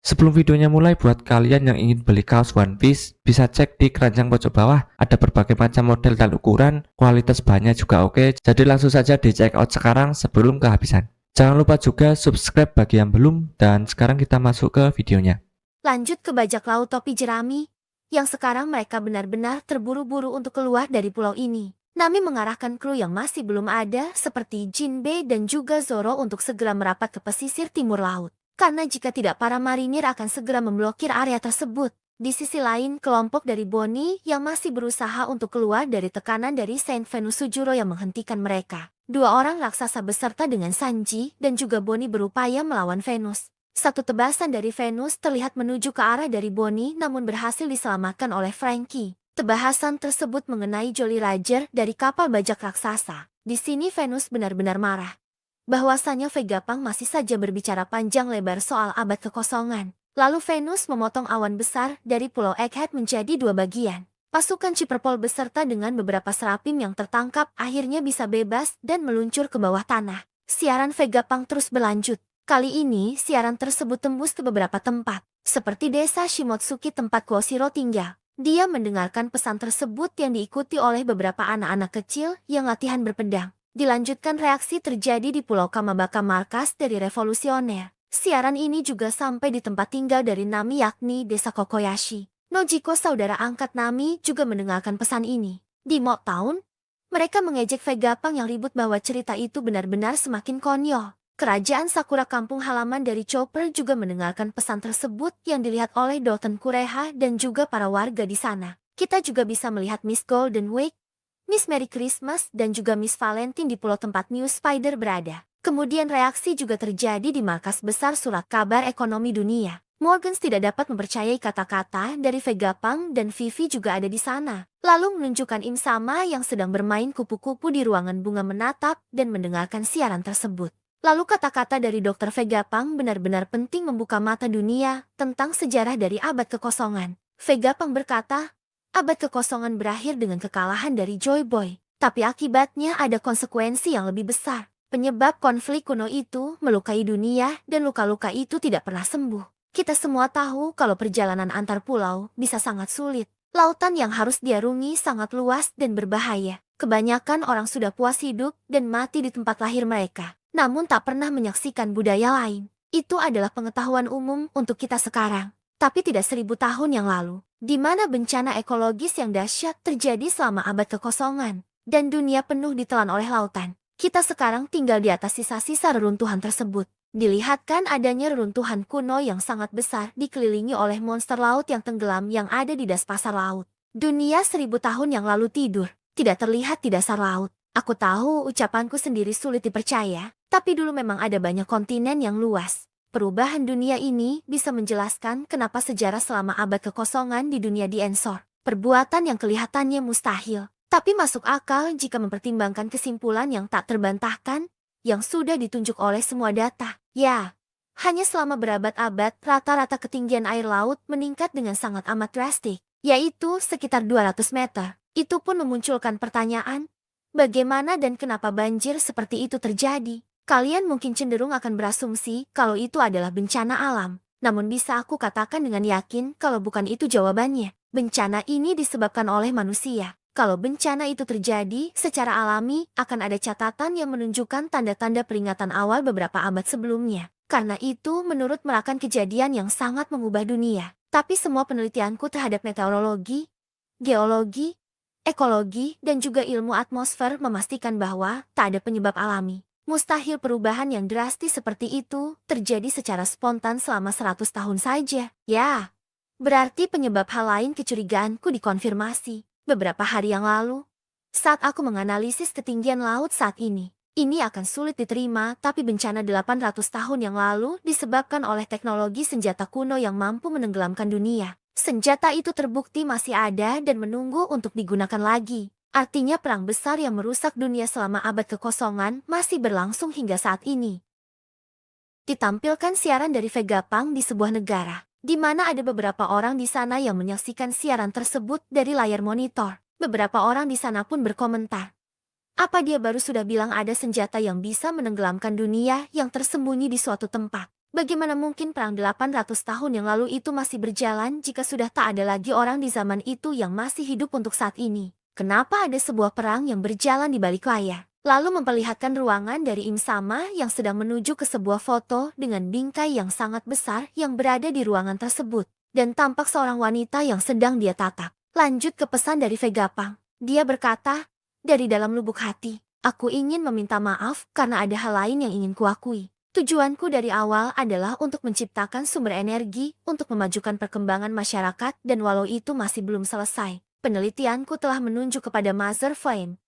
Sebelum videonya mulai, buat kalian yang ingin beli kaos One Piece, bisa cek di keranjang pojok bawah. Ada berbagai macam model dan ukuran, kualitas bahannya juga oke. Jadi langsung saja di check out sekarang sebelum kehabisan. Jangan lupa juga subscribe bagi yang belum, dan sekarang kita masuk ke videonya. Lanjut ke bajak laut topi jerami, yang sekarang mereka benar-benar terburu-buru untuk keluar dari pulau ini. Nami mengarahkan kru yang masih belum ada seperti Jinbe dan juga Zoro untuk segera merapat ke pesisir timur laut. Karena jika tidak para marinir akan segera memblokir area tersebut. Di sisi lain, kelompok dari Bonnie yang masih berusaha untuk keluar dari tekanan dari Saint Venus Sujuro yang menghentikan mereka. Dua orang raksasa beserta dengan Sanji dan juga Bonnie berupaya melawan Venus. Satu tebasan dari Venus terlihat menuju ke arah dari Bonnie namun berhasil diselamatkan oleh Frankie. Tebasan tersebut mengenai Jolly Roger dari kapal bajak raksasa. Di sini Venus benar-benar marah. Bahwasanya Vegapunk masih saja berbicara panjang lebar soal abad kekosongan. Lalu Venus memotong awan besar dari Pulau Egghead menjadi dua bagian. Pasukan Chipperpole beserta dengan beberapa serapim yang tertangkap akhirnya bisa bebas dan meluncur ke bawah tanah. Siaran Vegapunk terus berlanjut. Kali ini siaran tersebut tembus ke beberapa tempat, seperti desa Shimotsuki tempat Koshiro tinggal. Dia mendengarkan pesan tersebut yang diikuti oleh beberapa anak-anak kecil yang latihan berpedang. Dilanjutkan reaksi terjadi di Pulau Kamabaka markas dari revolusioner. Siaran ini juga sampai di tempat tinggal dari Nami yakni desa Kokoyashi. Nojiko saudara angkat Nami juga mendengarkan pesan ini. Di Mock Town, mereka mengejek Vegapunk yang ribut bahwa cerita itu benar-benar semakin konyol. Kerajaan Sakura kampung halaman dari Chopper juga mendengarkan pesan tersebut yang dilihat oleh Doton Kureha dan juga para warga di sana. Kita juga bisa melihat Miss Golden Week, Miss Merry Christmas dan juga Miss Valentine di pulau tempat New Spider berada. Kemudian reaksi juga terjadi di markas besar surat kabar ekonomi dunia. Morgans tidak dapat mempercayai kata-kata dari Vegapunk dan Vivi juga ada di sana. Lalu menunjukkan Im Sama yang sedang bermain kupu-kupu di ruangan bunga menatap dan mendengarkan siaran tersebut. Lalu kata-kata dari Dr. Vegapunk benar-benar penting membuka mata dunia tentang sejarah dari abad kekosongan. Vegapunk berkata, abad kekosongan berakhir dengan kekalahan dari Joy Boy. Tapi akibatnya ada konsekuensi yang lebih besar. Penyebab konflik kuno itu melukai dunia dan luka-luka itu tidak pernah sembuh. Kita semua tahu kalau perjalanan antar pulau bisa sangat sulit. Lautan yang harus diarungi sangat luas dan berbahaya. Kebanyakan orang sudah puas hidup dan mati di tempat lahir mereka, namun tak pernah menyaksikan budaya lain. Itu adalah pengetahuan umum untuk kita sekarang. Tapi tidak 1000 tahun yang lalu, di mana bencana ekologis yang dahsyat terjadi selama abad kekosongan, dan dunia penuh ditelan oleh lautan. Kita sekarang tinggal di atas sisa-sisa reruntuhan tersebut. Dilihatkan adanya reruntuhan kuno yang sangat besar dikelilingi oleh monster laut yang tenggelam yang ada di dasar laut. Dunia 1000 tahun yang lalu tidur, tidak terlihat di dasar laut. Aku tahu ucapanku sendiri sulit dipercaya, tapi dulu memang ada banyak kontinen yang luas. Perubahan dunia ini bisa menjelaskan kenapa sejarah selama abad kekosongan di dunia diensor. Perbuatan yang kelihatannya mustahil, tapi masuk akal jika mempertimbangkan kesimpulan yang tak terbantahkan, yang sudah ditunjuk oleh semua data. Ya, hanya selama berabad-abad, rata-rata ketinggian air laut meningkat dengan sangat amat drastik, yaitu sekitar 200 meter. Itu pun memunculkan pertanyaan, bagaimana dan kenapa banjir seperti itu terjadi? Kalian mungkin cenderung akan berasumsi kalau itu adalah bencana alam. Namun bisa aku katakan dengan yakin kalau bukan itu jawabannya. Bencana ini disebabkan oleh manusia. Kalau bencana itu terjadi secara alami, akan ada catatan yang menunjukkan tanda-tanda peringatan awal beberapa abad sebelumnya. Karena itu menurut merakan kejadian yang sangat mengubah dunia. Tapi semua penelitianku terhadap meteorologi, geologi, ekologi, dan juga ilmu atmosfer memastikan bahwa tak ada penyebab alami. Mustahil perubahan yang drastis seperti itu terjadi secara spontan selama 100 tahun saja. Ya, berarti penyebab hal lain kecurigaanku dikonfirmasi. Beberapa hari yang lalu, saat aku menganalisis ketinggian laut saat ini akan sulit diterima, tapi bencana 800 tahun yang lalu disebabkan oleh teknologi senjata kuno yang mampu menenggelamkan dunia. Senjata itu terbukti masih ada dan menunggu untuk digunakan lagi. Artinya perang besar yang merusak dunia selama abad kekosongan masih berlangsung hingga saat ini. Ditampilkan siaran dari Vegapunk di sebuah negara, di mana ada beberapa orang di sana yang menyaksikan siaran tersebut dari layar monitor. Beberapa orang di sana pun berkomentar, apa dia baru sudah bilang ada senjata yang bisa menenggelamkan dunia yang tersembunyi di suatu tempat? Bagaimana mungkin perang 800 tahun yang lalu itu masih berjalan jika sudah tak ada lagi orang di zaman itu yang masih hidup untuk saat ini? Kenapa ada sebuah perang yang berjalan di balik layar? Lalu memperlihatkan ruangan dari Im Sama yang sedang menuju ke sebuah foto dengan bingkai yang sangat besar yang berada di ruangan tersebut. Dan tampak seorang wanita yang sedang dia tatap. Lanjut ke pesan dari Vegapunk. Dia berkata, dari dalam lubuk hati, aku ingin meminta maaf karena ada hal lain yang ingin kuakui. Tujuanku dari awal adalah untuk menciptakan sumber energi untuk memajukan perkembangan masyarakat dan walau itu masih belum selesai, penelitianku telah menunjuk kepada Mother Flame.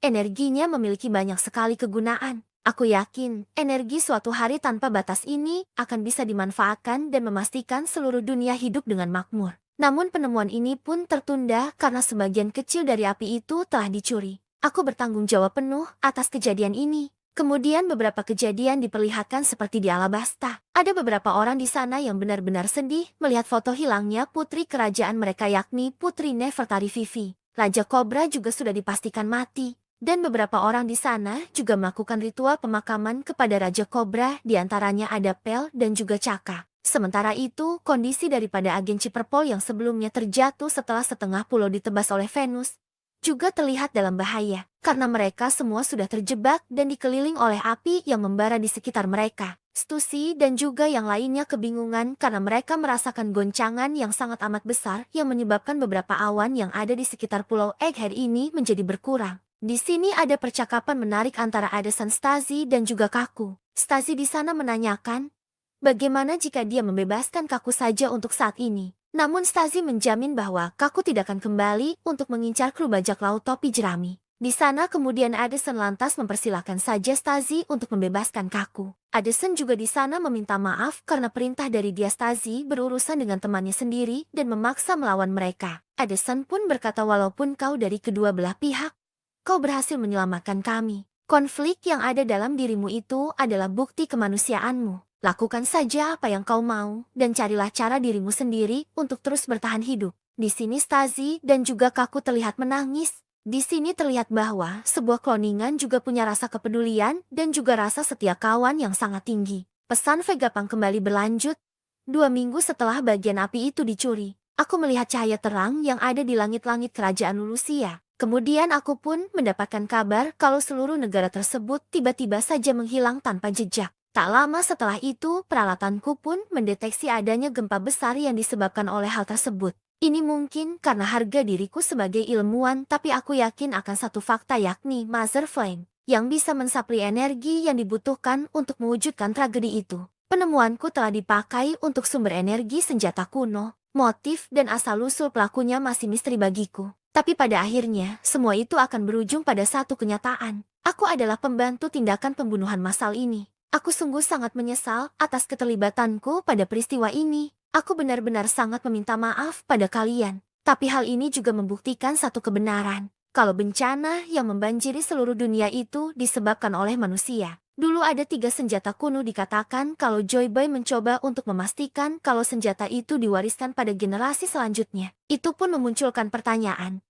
Energinya memiliki banyak sekali kegunaan. Aku yakin energi suatu hari tanpa batas ini akan bisa dimanfaatkan dan memastikan seluruh dunia hidup dengan makmur. Namun penemuan ini pun tertunda karena sebagian kecil dari api itu telah dicuri. Aku bertanggung jawab penuh atas kejadian ini. Kemudian beberapa kejadian diperlihatkan seperti di Alabasta. Ada beberapa orang di sana yang benar-benar sedih melihat foto hilangnya putri kerajaan mereka yakni Putri Nefertari Vivi. Raja Kobra juga sudah dipastikan mati. Dan beberapa orang di sana juga melakukan ritual pemakaman kepada Raja Kobra, diantaranya ada Pel dan juga Caka. Sementara itu, kondisi daripada agen Ciperpol yang sebelumnya terjatuh setelah setengah pulau ditebas oleh Venus, juga terlihat dalam bahaya, karena mereka semua sudah terjebak dan dikeliling oleh api yang membara di sekitar mereka. Stussy dan juga yang lainnya kebingungan karena mereka merasakan goncangan yang sangat amat besar yang menyebabkan beberapa awan yang ada di sekitar pulau Egghead ini menjadi berkurang. Di sini ada percakapan menarik antara Adesan Stazi dan juga Kaku. Stazi di sana menanyakan, bagaimana jika dia membebaskan Kaku saja untuk saat ini? Namun Stazi menjamin bahwa Kaku tidak akan kembali untuk mengincar kru bajak laut topi jerami. Di sana kemudian Addison lantas mempersilahkan saja Stazi untuk membebaskan Kaku. Addison juga di sana meminta maaf karena perintah dari dia Stazi berurusan dengan temannya sendiri dan memaksa melawan mereka. Addison pun berkata walaupun kau dari kedua belah pihak, kau berhasil menyelamatkan kami. Konflik yang ada dalam dirimu itu adalah bukti kemanusiaanmu. Lakukan saja apa yang kau mau, dan carilah cara dirimu sendiri untuk terus bertahan hidup. Di sini Stazi dan juga Kaku terlihat menangis. Di sini terlihat bahwa sebuah kloningan juga punya rasa kepedulian dan juga rasa setia kawan yang sangat tinggi. Pesan Vegapunk kembali berlanjut. 2 minggu setelah bagian api itu dicuri, aku melihat cahaya terang yang ada di langit-langit kerajaan Lulusia. Kemudian aku pun mendapatkan kabar kalau seluruh negara tersebut tiba-tiba saja menghilang tanpa jejak. Tak lama setelah itu, peralatanku pun mendeteksi adanya gempa besar yang disebabkan oleh hal tersebut. Ini mungkin karena harga diriku sebagai ilmuwan, tapi aku yakin akan satu fakta yakni Mother Flame, yang bisa mensuplai energi yang dibutuhkan untuk mewujudkan tragedi itu. Penemuanku telah dipakai untuk sumber energi senjata kuno, motif dan asal-usul pelakunya masih misteri bagiku. Tapi pada akhirnya, semua itu akan berujung pada satu kenyataan. Aku adalah pembantu tindakan pembunuhan massal ini. Aku sungguh sangat menyesal atas keterlibatanku pada peristiwa ini. Aku benar-benar sangat meminta maaf pada kalian. Tapi hal ini juga membuktikan satu kebenaran. Kalau bencana yang membanjiri seluruh dunia itu disebabkan oleh manusia. Dulu ada 3 senjata kuno dikatakan kalau Joy Boy mencoba untuk memastikan kalau senjata itu diwariskan pada generasi selanjutnya. Itu pun memunculkan pertanyaan.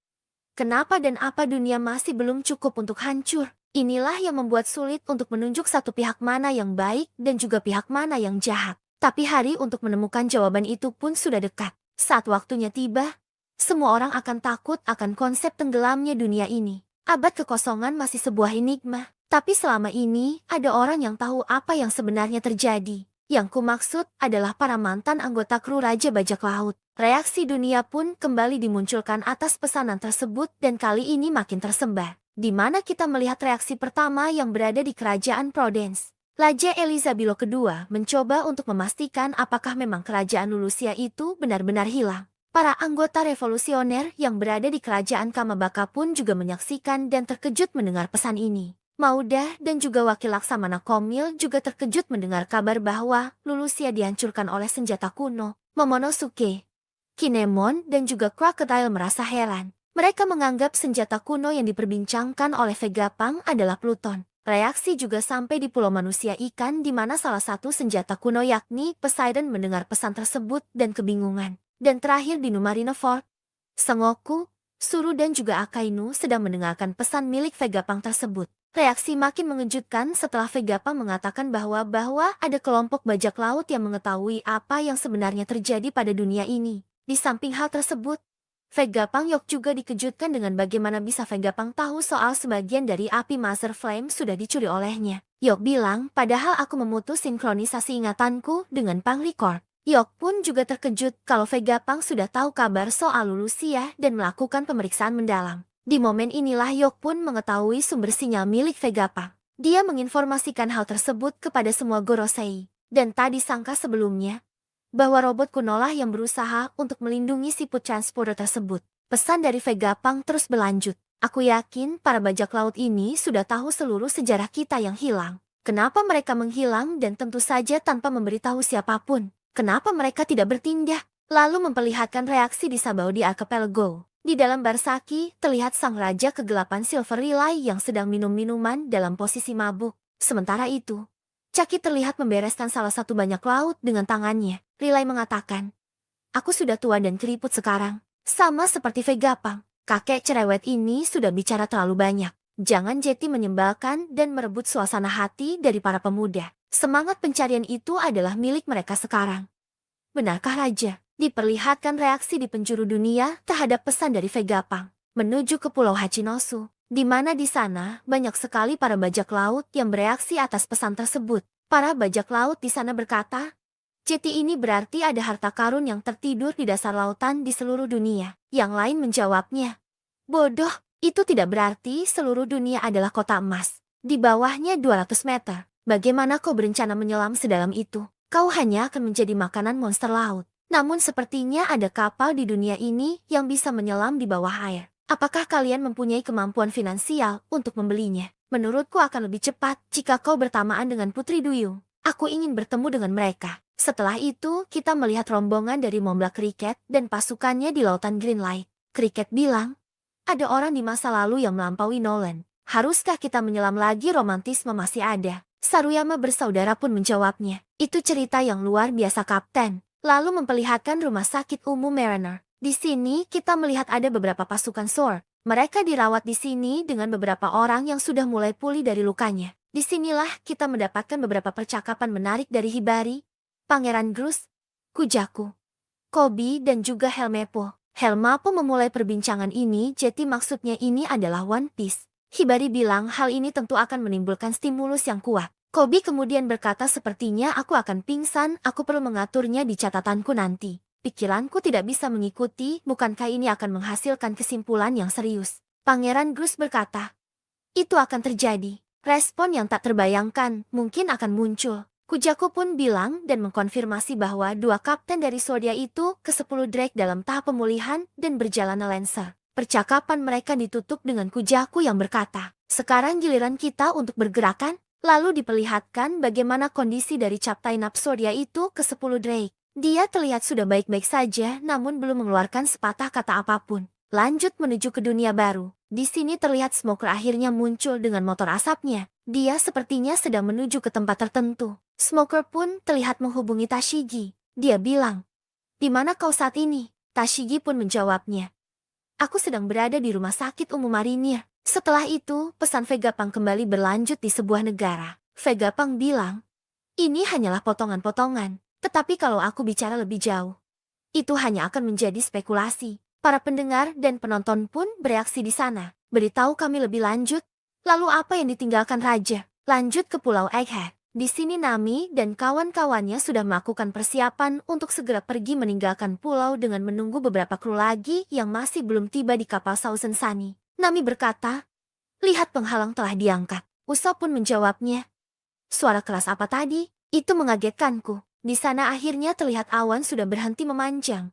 Kenapa dan apa dunia masih belum cukup untuk hancur? Inilah yang membuat sulit untuk menunjuk satu pihak mana yang baik dan juga pihak mana yang jahat. Tapi hari untuk menemukan jawaban itu pun sudah dekat. Saat waktunya tiba, semua orang akan takut akan konsep tenggelamnya dunia ini. Abad kekosongan masih sebuah enigma. Tapi selama ini, ada orang yang tahu apa yang sebenarnya terjadi. Yang kumaksud adalah para mantan anggota kru Raja Bajak Laut. Reaksi dunia pun kembali dimunculkan atas pesanan tersebut dan kali ini makin tersebar. Di mana kita melihat reaksi pertama yang berada di kerajaan Prudence. Raja Elizabeth II mencoba untuk memastikan apakah memang kerajaan Lulusia itu benar-benar hilang. Para anggota revolusioner yang berada di kerajaan Kamabaka pun juga menyaksikan dan terkejut mendengar pesan ini. Mauda dan juga wakil Laksamana Komil juga terkejut mendengar kabar bahwa Lulusia dihancurkan oleh senjata kuno. Momonosuke, Kinemon dan juga Crocodile merasa heran. Mereka menganggap senjata kuno yang diperbincangkan oleh Vegapunk adalah Pluton. Reaksi juga sampai di Pulau Manusia Ikan di mana salah satu senjata kuno yakni Poseidon mendengar pesan tersebut dan kebingungan. Dan terakhir di Numarineford, Sengoku, Suru dan juga Akainu sedang mendengarkan pesan milik Vegapunk tersebut. Reaksi makin mengejutkan setelah Vegapunk mengatakan bahwa ada kelompok bajak laut yang mengetahui apa yang sebenarnya terjadi pada dunia ini. Di samping hal tersebut, Vegapunk Yok juga dikejutkan dengan bagaimana bisa Vegapunk tahu soal sebagian dari api Master Flame sudah dicuri olehnya. Yok bilang, padahal aku memutus sinkronisasi ingatanku dengan Pang Record. Yok pun juga terkejut kalau Vegapunk sudah tahu kabar soal Lulusia dan melakukan pemeriksaan mendalam. Di momen inilah Yok pun mengetahui sumber sinyal milik Vegapunk. Dia menginformasikan hal tersebut kepada semua Gorosei. Dan tak disangka sebelumnya, bahwa robot kunolah yang berusaha untuk melindungi siput transporter tersebut. Pesan dari Vegapunk terus berlanjut. Aku yakin para bajak laut ini sudah tahu seluruh sejarah kita yang hilang. Kenapa mereka menghilang dan tentu saja tanpa memberitahu siapapun? Kenapa mereka tidak bertindak? Lalu memperlihatkan reaksi di Sabaody Archipelago. Di dalam bar sake, terlihat sang raja kegelapan Silver Relay yang sedang minum minuman dalam posisi mabuk. Sementara itu, Chucky terlihat membereskan salah satu banyak laut dengan tangannya. Relay mengatakan, aku sudah tua dan keriput sekarang. Sama seperti Vegapunk, kakek cerewet ini sudah bicara terlalu banyak. Jangan Jetty menyebalkan dan merebut suasana hati dari para pemuda. Semangat pencarian itu adalah milik mereka sekarang. Benarkah Raja? Diperlihatkan reaksi di penjuru dunia terhadap pesan dari Vegapunk menuju ke Pulau Hachinosu, di mana di sana banyak sekali para bajak laut yang bereaksi atas pesan tersebut. Para bajak laut di sana berkata, Jetty ini berarti ada harta karun yang tertidur di dasar lautan di seluruh dunia. Yang lain menjawabnya, bodoh, itu tidak berarti seluruh dunia adalah kota emas. Di bawahnya 200 meter. Bagaimana kau berencana menyelam sedalam itu? Kau hanya akan menjadi makanan monster laut. Namun sepertinya ada kapal di dunia ini yang bisa menyelam di bawah air. Apakah kalian mempunyai kemampuan finansial untuk membelinya? Menurutku akan lebih cepat jika kau bertamaan dengan Putri Duyung. Aku ingin bertemu dengan mereka. Setelah itu, kita melihat rombongan dari Momblak Cricket dan pasukannya di lautan Greenlight. Cricket bilang, ada orang di masa lalu yang melampaui Nolan. Haruskah kita menyelam lagi? Romantisme masih ada. Saruyama bersaudara pun menjawabnya. Itu cerita yang luar biasa, Kapten. Lalu memperlihatkan rumah sakit umum Mariner. Di sini kita melihat ada beberapa pasukan SOR. Mereka dirawat di sini dengan beberapa orang yang sudah mulai pulih dari lukanya. Disinilah kita mendapatkan beberapa percakapan menarik dari Hibari, Pangeran Grus, Kujaku, Kobi dan juga Helmepo. Helmepo memulai perbincangan ini, jadi maksudnya ini adalah One Piece. Hibari bilang hal ini tentu akan menimbulkan stimulus yang kuat. Kobi kemudian berkata, sepertinya aku akan pingsan, aku perlu mengaturnya di catatanku nanti. Pikiranku tidak bisa mengikuti, bukankah ini akan menghasilkan kesimpulan yang serius? Pangeran Grus berkata, itu akan terjadi. Respon yang tak terbayangkan mungkin akan muncul. Kujaku pun bilang dan mengkonfirmasi bahwa 2 kapten dari Swordia itu ke-10 Drake dalam tahap pemulihan dan berjalan Lancer. Percakapan mereka ditutup dengan Kujaku yang berkata, sekarang giliran kita untuk bergerakan. Lalu diperlihatkan bagaimana kondisi dari Captain Swordia itu ke-10 Drake. Dia terlihat sudah baik-baik saja namun belum mengeluarkan sepatah kata apapun. Lanjut menuju ke dunia baru. Di sini terlihat Smoker akhirnya muncul dengan motor asapnya. Dia sepertinya sedang menuju ke tempat tertentu. Smoker pun terlihat menghubungi Tashigi. Dia bilang, di mana kau saat ini? Tashigi pun menjawabnya, aku sedang berada di rumah sakit umum Marinir. Setelah itu, pesan Vegapunk kembali berlanjut di sebuah negara. Vegapunk bilang, ini hanyalah potongan-potongan. Tetapi kalau aku bicara lebih jauh, itu hanya akan menjadi spekulasi. Para pendengar dan penonton pun bereaksi di sana. Beritahu kami lebih lanjut. Lalu apa yang ditinggalkan Raja? Lanjut ke Pulau Egghead. Di sini Nami dan kawan-kawannya sudah melakukan persiapan untuk segera pergi meninggalkan pulau dengan menunggu beberapa kru lagi yang masih belum tiba di kapal Sausen Sunny. Nami berkata, lihat penghalang telah diangkat. Usopp pun menjawabnya, suara keras apa tadi? Itu mengagetkanku. Di sana akhirnya terlihat awan sudah berhenti memanjang.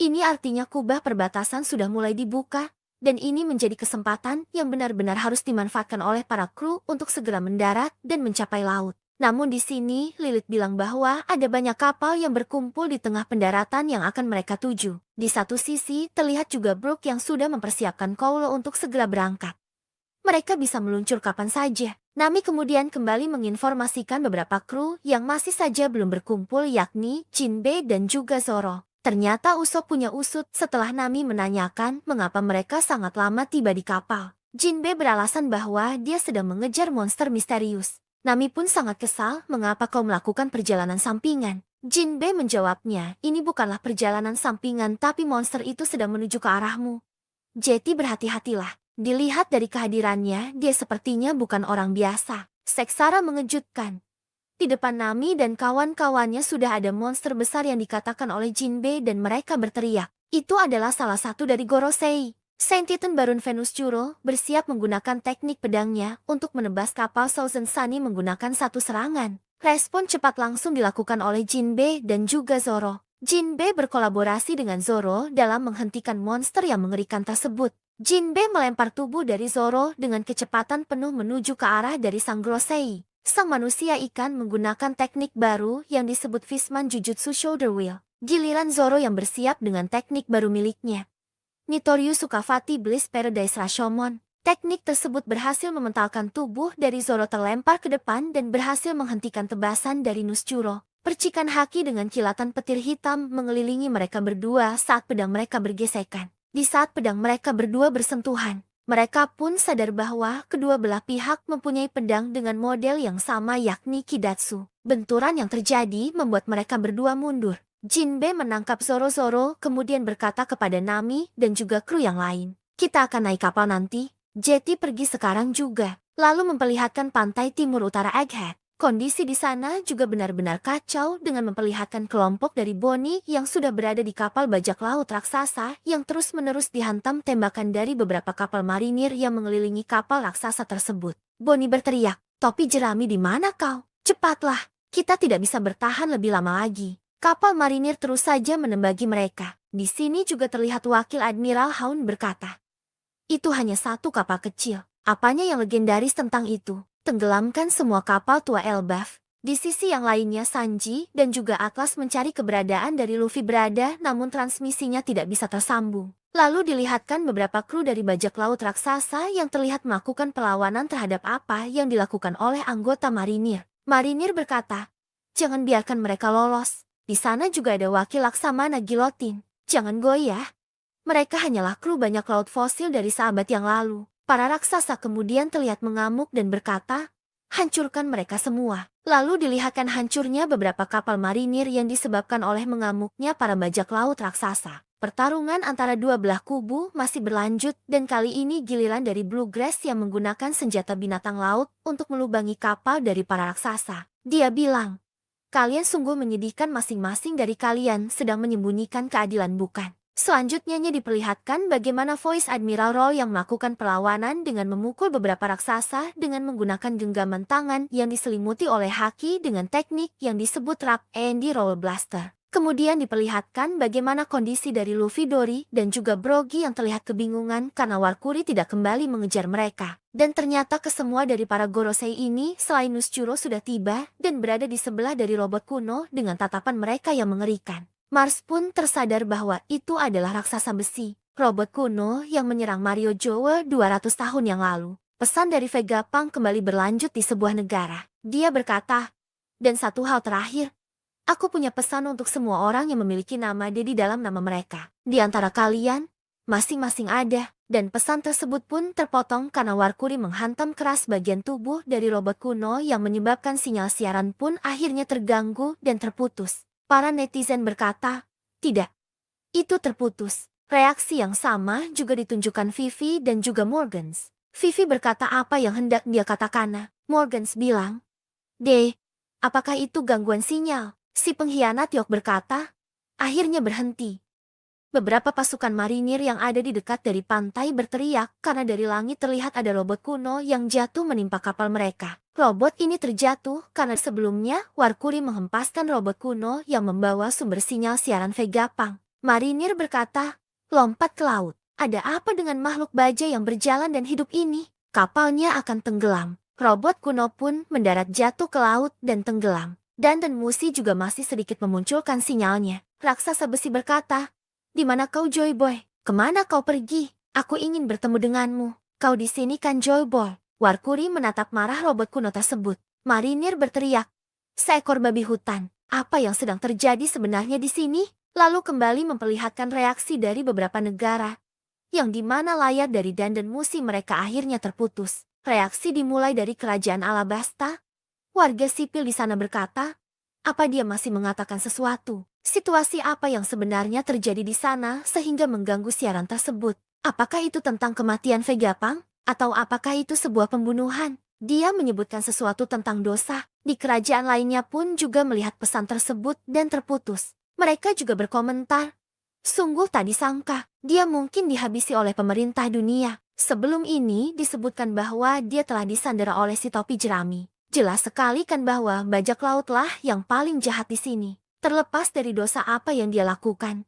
Ini artinya kubah perbatasan sudah mulai dibuka, dan ini menjadi kesempatan yang benar-benar harus dimanfaatkan oleh para kru untuk segera mendarat dan mencapai laut. Namun di sini, Lilith bilang bahwa ada banyak kapal yang berkumpul di tengah pendaratan yang akan mereka tuju. Di satu sisi, terlihat juga Brook yang sudah mempersiapkan Koulo untuk segera berangkat. Mereka bisa meluncur kapan saja. Nami kemudian kembali menginformasikan beberapa kru yang masih saja belum berkumpul, yakni Jinbe dan juga Zoro. Ternyata Usopp punya usut setelah Nami menanyakan mengapa mereka sangat lama tiba di kapal. Jinbe beralasan bahwa dia sedang mengejar monster misterius. Nami pun sangat kesal mengapa kau melakukan perjalanan sampingan. Jinbe menjawabnya, ini bukanlah perjalanan sampingan tapi monster itu sedang menuju ke arahmu. Jetty berhati-hatilah. Dilihat dari kehadirannya, dia sepertinya bukan orang biasa. Seksara mengejutkan. Di depan Nami dan kawan-kawannya sudah ada monster besar yang dikatakan oleh Jinbe dan mereka berteriak. Itu adalah salah satu dari Gorosei. Saint Titan Barun Venus Churro bersiap menggunakan teknik pedangnya untuk menebas kapal Thousand Sunny menggunakan satu serangan. Respon cepat langsung dilakukan oleh Jinbe dan juga Zoro. Jinbe berkolaborasi dengan Zoro dalam menghentikan monster yang mengerikan tersebut. Jinbe melempar tubuh dari Zoro dengan kecepatan penuh menuju ke arah dari sang Gorosei. Sang manusia ikan menggunakan teknik baru yang disebut Fishman Jujutsu Shoulder Wheel. Giliran Zoro yang bersiap dengan teknik baru miliknya. Nitoryu Sukavati Bliss Paradise Rashomon. Teknik tersebut berhasil mementalkan tubuh dari Zoro terlempar ke depan dan berhasil menghentikan tebasan dari Nuschuro. Percikan haki dengan kilatan petir hitam mengelilingi mereka berdua saat pedang mereka bergesekan. Di saat pedang mereka berdua bersentuhan, mereka pun sadar bahwa kedua belah pihak mempunyai pedang dengan model yang sama yakni Kidatsu. Benturan yang terjadi membuat mereka berdua mundur. Jinbe menangkap Zoro kemudian berkata kepada Nami dan juga kru yang lain. Kita akan naik kapal nanti. Jetty pergi sekarang juga. Lalu memperlihatkan pantai timur utara Egghead. Kondisi di sana juga benar-benar kacau dengan memperlihatkan kelompok dari Bonnie yang sudah berada di kapal bajak laut raksasa yang terus-menerus dihantam tembakan dari beberapa kapal marinir yang mengelilingi kapal raksasa tersebut. Bonnie berteriak, topi jerami di mana kau? Cepatlah, kita tidak bisa bertahan lebih lama lagi. Kapal marinir terus saja menembaki mereka. Di sini juga terlihat wakil Admiral Haun berkata, itu hanya satu kapal kecil. Apanya yang legendaris tentang itu? Tenggelamkan semua kapal tua Elbaf. Di sisi yang lainnya Sanji dan juga Atlas mencari keberadaan dari Luffy berada namun transmisinya tidak bisa tersambung. Lalu dilihatkan beberapa kru dari bajak laut raksasa yang terlihat melakukan perlawanan terhadap apa yang dilakukan oleh anggota marinir. Marinir berkata, jangan biarkan mereka lolos. Di sana juga ada wakil Laksamana Gilotin. Jangan goyah. Mereka hanyalah kru banyak laut fosil dari sahabat yang lalu. Para raksasa kemudian terlihat mengamuk dan berkata, hancurkan mereka semua. Lalu dilihatkan hancurnya beberapa kapal marinir yang disebabkan oleh mengamuknya para bajak laut raksasa. Pertarungan antara dua belah kubu masih berlanjut dan kali ini giliran dari Bluegrass yang menggunakan senjata binatang laut untuk melubangi kapal dari para raksasa. Dia bilang, kalian sungguh menyedihkan, masing-masing dari kalian sedang menyembunyikan keadilan bukan? Selanjutnya diperlihatkan bagaimana Voice Admiral Roll yang melakukan perlawanan dengan memukul beberapa raksasa dengan menggunakan genggaman tangan yang diselimuti oleh haki dengan teknik yang disebut Rap and Roll Blaster. Kemudian diperlihatkan bagaimana kondisi dari Luffy Dory dan juga Brogy yang terlihat kebingungan karena Warkuri tidak kembali mengejar mereka. Dan ternyata kesemua dari para Gorosei ini selain Nuschuro sudah tiba dan berada di sebelah dari robot kuno dengan tatapan mereka yang mengerikan. Mars pun tersadar bahwa itu adalah raksasa besi, robot kuno yang menyerang Mario Joe 200 tahun yang lalu. Pesan dari Vegapunk kembali berlanjut di sebuah negara. Dia berkata, dan satu hal terakhir, aku punya pesan untuk semua orang yang memiliki nama D di dalam nama mereka. Di antara kalian, masing-masing ada, dan pesan tersebut pun terpotong karena Warkuri menghantam keras bagian tubuh dari robot kuno yang menyebabkan sinyal siaran pun akhirnya terganggu dan terputus. Para netizen berkata, tidak, itu terputus. Reaksi yang sama juga ditunjukkan Vivi dan juga Morgans. Vivi berkata apa yang hendak dia katakan. Morgans bilang, D, apakah itu gangguan sinyal? Si pengkhianat Yok berkata, akhirnya berhenti. Beberapa pasukan marinir yang ada di dekat dari pantai berteriak karena dari langit terlihat ada robot kuno yang jatuh menimpa kapal mereka. Robot ini terjatuh karena sebelumnya Warkuri menghempaskan robot kuno yang membawa sumber sinyal siaran Vegapunk. Marinir berkata, lompat ke laut. Ada apa dengan makhluk baja yang berjalan dan hidup ini? Kapalnya akan tenggelam. Robot kuno pun mendarat jatuh ke laut dan tenggelam. Dan Musi juga masih sedikit memunculkan sinyalnya. Raksasa besi berkata, di mana kau Joy Boy? Kemana kau pergi? Aku ingin bertemu denganmu. Kau di sini kan Joy Boy? Warkuri menatap marah robot kuno tersebut. Marinir berteriak, seekor babi hutan. Apa yang sedang terjadi sebenarnya di sini? Lalu kembali memperlihatkan reaksi dari beberapa negara. yang dimana layar dari dandan musim mereka akhirnya terputus. Reaksi dimulai dari kerajaan Alabasta. Warga sipil di sana berkata, apa dia masih mengatakan sesuatu? Situasi apa yang sebenarnya terjadi di sana sehingga mengganggu siaran tersebut? Apakah itu tentang kematian Vegapunk? Atau apakah itu sebuah pembunuhan? Dia menyebutkan sesuatu tentang dosa. Di kerajaan lainnya pun juga melihat pesan tersebut dan terputus. Mereka juga berkomentar, sungguh tak disangka, dia mungkin dihabisi oleh pemerintah dunia. Sebelum ini disebutkan bahwa dia telah disandera oleh si topi jerami. Jelas sekali kan bahwa bajak lautlah yang paling jahat di sini. Terlepas dari dosa apa yang dia lakukan,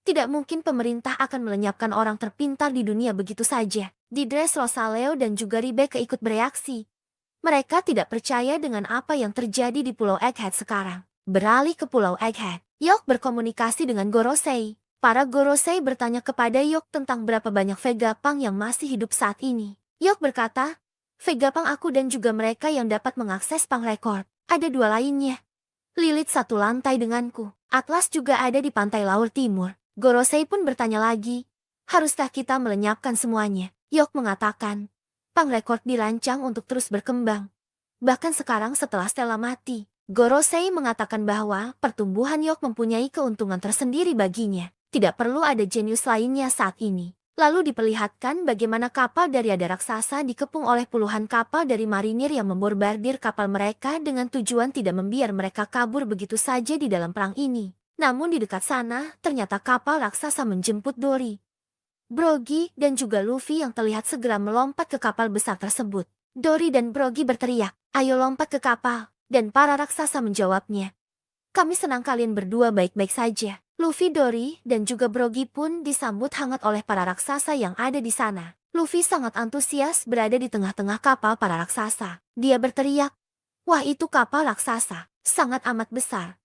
tidak mungkin pemerintah akan melenyapkan orang terpintar di dunia begitu saja. Di Dress Rosaleo dan juga Rebecca ikut bereaksi. Mereka tidak percaya dengan apa yang terjadi di Pulau Egghead sekarang. Beralih ke Pulau Egghead, Yok berkomunikasi dengan Gorosei. Para Gorosei bertanya kepada Yok tentang berapa banyak Vegapunk yang masih hidup saat ini. Yok berkata, Vegapunk aku dan juga mereka yang dapat mengakses Punk Record. Ada 2 lainnya. Lilith satu lantai denganku. Atlas juga ada di pantai laut timur. Gorosei pun bertanya lagi, haruskah kita melenyapkan semuanya? Yok mengatakan, Punk Record dirancang untuk terus berkembang. Bahkan sekarang setelah Stella mati, Gorosei mengatakan bahwa pertumbuhan Yok mempunyai keuntungan tersendiri baginya. Tidak perlu ada jenius lainnya saat ini. Lalu diperlihatkan bagaimana kapal dari Ada Raksasa dikepung oleh puluhan kapal dari marinir yang membombardir kapal mereka dengan tujuan tidak membiar mereka kabur begitu saja di dalam perang ini. Namun di dekat sana, ternyata kapal raksasa menjemput Dory, Brogy, dan juga Luffy yang terlihat segera melompat ke kapal besar tersebut. Dory dan Brogy berteriak, ayo lompat ke kapal, dan para raksasa menjawabnya, kami senang kalian berdua baik-baik saja. Luffy, Dory, dan juga Brogy pun disambut hangat oleh para raksasa yang ada di sana. Luffy sangat antusias berada di tengah-tengah kapal para raksasa. Dia berteriak, wah itu kapal raksasa, sangat amat besar.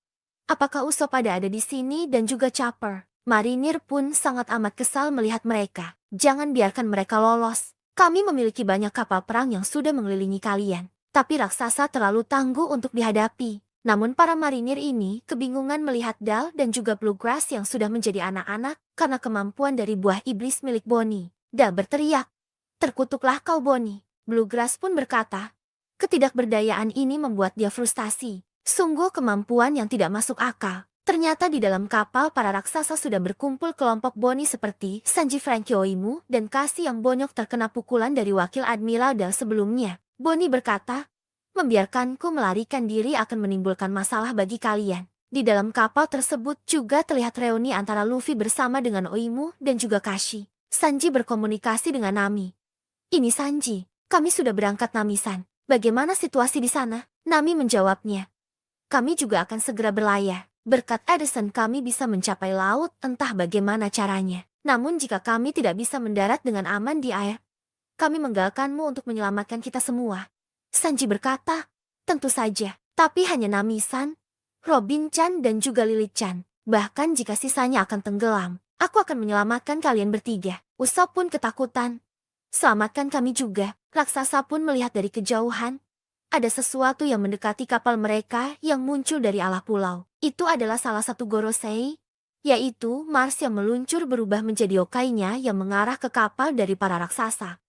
Apakah Usopp ada di sini dan juga Chopper? Marinir pun sangat amat kesal melihat mereka. Jangan biarkan mereka lolos. Kami memiliki banyak kapal perang yang sudah mengelilingi kalian. Tapi raksasa terlalu tangguh untuk dihadapi. Namun para marinir ini kebingungan melihat Dal dan juga Bluegrass yang sudah menjadi anak-anak karena kemampuan dari buah iblis milik Bonnie. Dal berteriak, terkutuklah kau Bonnie. Bluegrass pun berkata, ketidakberdayaan ini membuat dia frustasi. Sungguh kemampuan yang tidak masuk akal. Ternyata di dalam kapal para raksasa sudah berkumpul kelompok Bonnie seperti Sanji Franky Oimu dan Kasi yang bonyok terkena pukulan dari wakil Admiral Dal sebelumnya. Bonnie berkata, membiarkanku melarikan diri akan menimbulkan masalah bagi kalian. Di dalam kapal tersebut juga terlihat reuni antara Luffy bersama dengan Oimu dan juga Kashi. Sanji berkomunikasi dengan Nami. Ini Sanji, kami sudah berangkat Nami-san. Bagaimana situasi di sana? Nami menjawabnya, kami juga akan segera berlayar. Berkat Edison kami bisa mencapai laut entah bagaimana caranya. Namun jika kami tidak bisa mendarat dengan aman di air, kami menggalakkanmu untuk menyelamatkan kita semua. Sanji berkata, tentu saja. Tapi hanya Nami-san, Robin-chan dan juga Lilith-chan. Bahkan jika sisanya akan tenggelam, aku akan menyelamatkan kalian bertiga. Usopp pun ketakutan. Selamatkan kami juga. Raksasa pun melihat dari kejauhan. Ada sesuatu yang mendekati kapal mereka yang muncul dari alah pulau. Itu adalah salah satu Gorosei, yaitu Mars yang meluncur berubah menjadi yokainya yang mengarah ke kapal dari para raksasa.